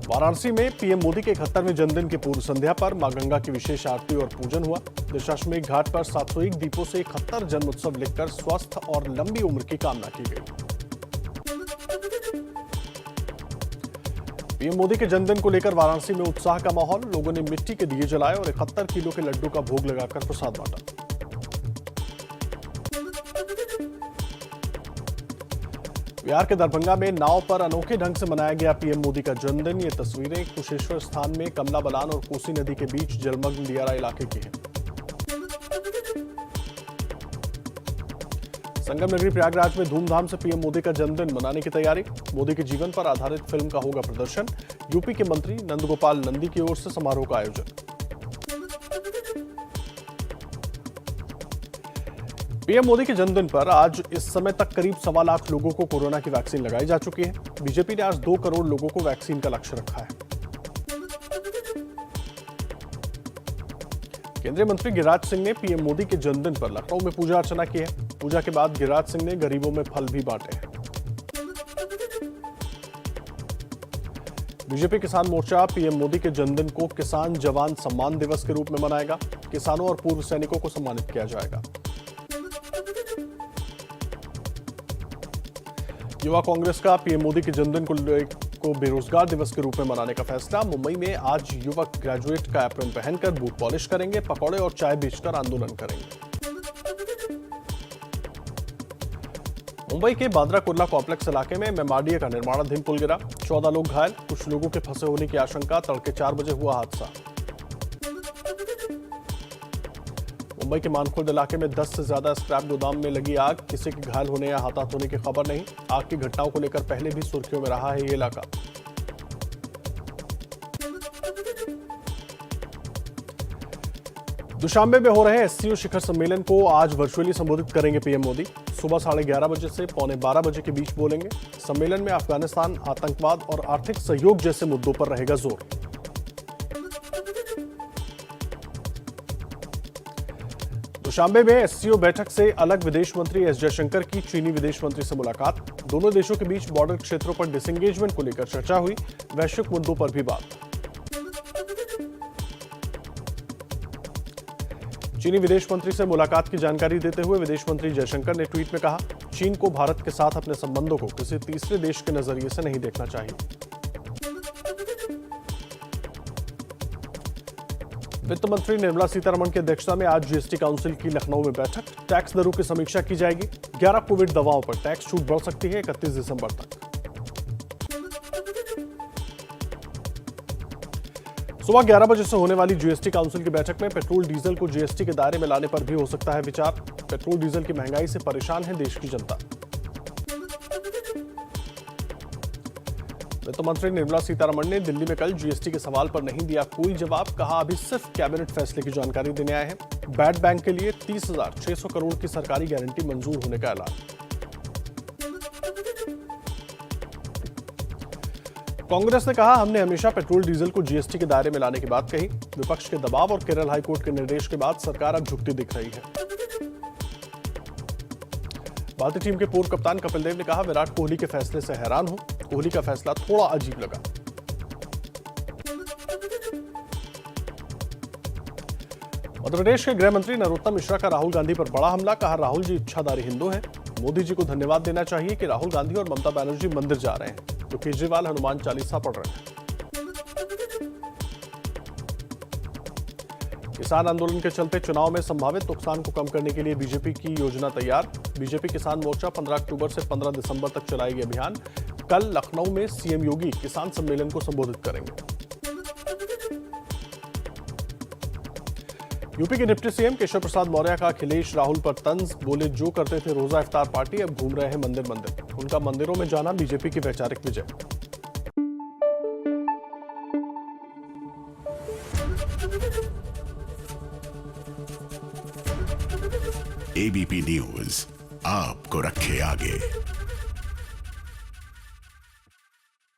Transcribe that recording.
वाराणसी में पीएम मोदी के 71वें जन्मदिन की पूर्व संध्या पर मां गंगा की विशेष आरती और पूजन हुआ। दशाश्वमेध घाट पर 701 दीपों से 71 जन्मोत्सव लिखकर स्वस्थ और लंबी उम्र की कामना की गई। पीएम मोदी के जन्मदिन को लेकर वाराणसी में उत्साह का माहौल। लोगों ने मिट्टी के दिए जलाए और 71 किलो के लड्डू का भोग लगाकर प्रसाद बांटा। बिहार के दरभंगा में नाव पर अनोखे ढंग से मनाया गया पीएम मोदी का जन्मदिन। ये तस्वीरें कुशेश्वर स्थान में कमला बलान और कोसी नदी के बीच जलमग्न दियारा इलाके की हैं। संगम नगरी प्रयागराज में धूमधाम से पीएम मोदी का जन्मदिन मनाने की तैयारी। मोदी के जीवन पर आधारित फिल्म का होगा प्रदर्शन। यूपी के मंत्री नंदगोपाल नंदी की ओर से समारोह का आयोजन। पीएम मोदी के जन्मदिन पर आज इस समय तक करीब 1.25 लाख लोगों को कोरोना की वैक्सीन लगाई जा चुकी है। बीजेपी ने आज 2 करोड़ लोगों को वैक्सीन का लक्ष्य रखा है। केंद्रीय मंत्री गिरिराज सिंह ने पीएम मोदी के जन्मदिन पर लखनऊ में पूजा अर्चना की है। पूजा के बाद गिरिराज सिंह ने गरीबों में फल भी बांटे हैं। बीजेपी किसान मोर्चा पीएम मोदी के जन्मदिन को किसान जवान सम्मान दिवस के रूप में मनाएगा। किसानों और पूर्व सैनिकों को सम्मानित किया जाएगा। युवा कांग्रेस का पीएम मोदी के जन्मदिन को बेरोजगार दिवस के रूप में मनाने का फैसला। मुंबई में आज युवक ग्रेजुएट का एप्रन पहनकर बूट पॉलिश करेंगे, पकौड़े और चाय बेचकर आंदोलन करेंगे। मुंबई के बांद्रा कुर्ला कॉम्प्लेक्स इलाके में मेमाडीह का निर्माणाधीन पुल गिरा। 14 लोग घायल, कुछ लोगों के फंसे होने की आशंका। तड़के 4 बजे हुआ हादसा। मुंबई के मानखुर्द इलाके में 10 से ज्यादा स्क्रैप गोदाम में लगी आग। किसी के घायल होने या हताहत होने की खबर नहीं। आग की घटनाओं को लेकर पहले भी सुर्खियों में रहा है ये इलाका। दुशांबे में हो रहे एससीओ शिखर सम्मेलन को आज वर्चुअली संबोधित करेंगे पीएम मोदी। सुबह 11:30 बजे से 11:45 बजे के बीच बोलेंगे। सम्मेलन में अफगानिस्तान, आतंकवाद और आर्थिक सहयोग जैसे मुद्दों पर रहेगा जोर। दुशांबे में एससीओ बैठक से अलग विदेश मंत्री एस जयशंकर की चीनी विदेश मंत्री से मुलाकात। दोनों देशों के बीच बॉर्डर क्षेत्रों पर डिसएंगेजमेंट को लेकर चर्चा हुई। वैश्विक मुद्दों पर भी बात। चीनी विदेश मंत्री से मुलाकात की जानकारी देते हुए विदेश मंत्री जयशंकर ने ट्वीट में कहा, चीन को भारत के साथ अपने संबंधों को किसी तीसरे देश के नजरिए से नहीं देखना चाहिए। वित्त मंत्री निर्मला सीतारमण की अध्यक्षता में आज जीएसटी काउंसिल की लखनऊ में बैठक। टैक्स दरों की समीक्षा की जाएगी। 11 कोविड दवाओं पर टैक्स छूट बढ़ सकती है 31 दिसंबर तक। सुबह 11 बजे से होने वाली जीएसटी काउंसिल की बैठक में पेट्रोल डीजल को जीएसटी के दायरे में लाने पर भी हो सकता है विचार। पेट्रोल डीजल की महंगाई से परेशान है देश की जनता। वित्त मंत्री निर्मला सीतारमण ने दिल्ली में कल जीएसटी के सवाल पर नहीं दिया कोई जवाब। कहा, अभी सिर्फ कैबिनेट फैसले की जानकारी देने आए हैं। बैड बैंक के लिए 30,600 करोड़ की सरकारी गारंटी मंजूर होने का ऐलान। कांग्रेस ने कहा, हमने हमेशा पेट्रोल डीजल को जीएसटी के दायरे में लाने की बात कही। विपक्ष के दबाव और केरल हाईकोर्ट के निर्देश के बाद सरकार अब झुकती दिख रही है। भारतीय टीम के पूर्व कप्तान कपिल देव ने कहा, विराट कोहली के फैसले से हैरान हूं। कोहली का फैसला थोड़ा अजीब लगा। मध्य प्रदेश के गृह मंत्री नरोत्तम मिश्रा का राहुल गांधी पर बड़ा हमला। कहा, राहुल जी इच्छाधारी हिंदू हैं। मोदी जी को धन्यवाद देना चाहिए कि राहुल गांधी और ममता बनर्जी मंदिर जा रहे हैं तो केजरीवाल हनुमान चालीसा पढ़ रहे हैं। किसान आंदोलन के चलते चुनाव में संभावित नुकसान को कम करने के लिए बीजेपी की योजना तैयार। बीजेपी किसान मोर्चा 15 अक्टूबर से 15 दिसंबर तक चलाएगी अभियान। कल लखनऊ में सीएम योगी किसान सम्मेलन को संबोधित करेंगे। यूपी के डिप्टी सीएम केशव प्रसाद मौर्य का अखिलेश राहुल पर तंज। बोले, जो करते थे रोजा इफ्तार पार्टी अब घूम रहे हैं मंदिर मंदिर। उनका मंदिरों में जाना बीजेपी की वैचारिक विजय। एबीपी न्यूज आपको रखे आगे।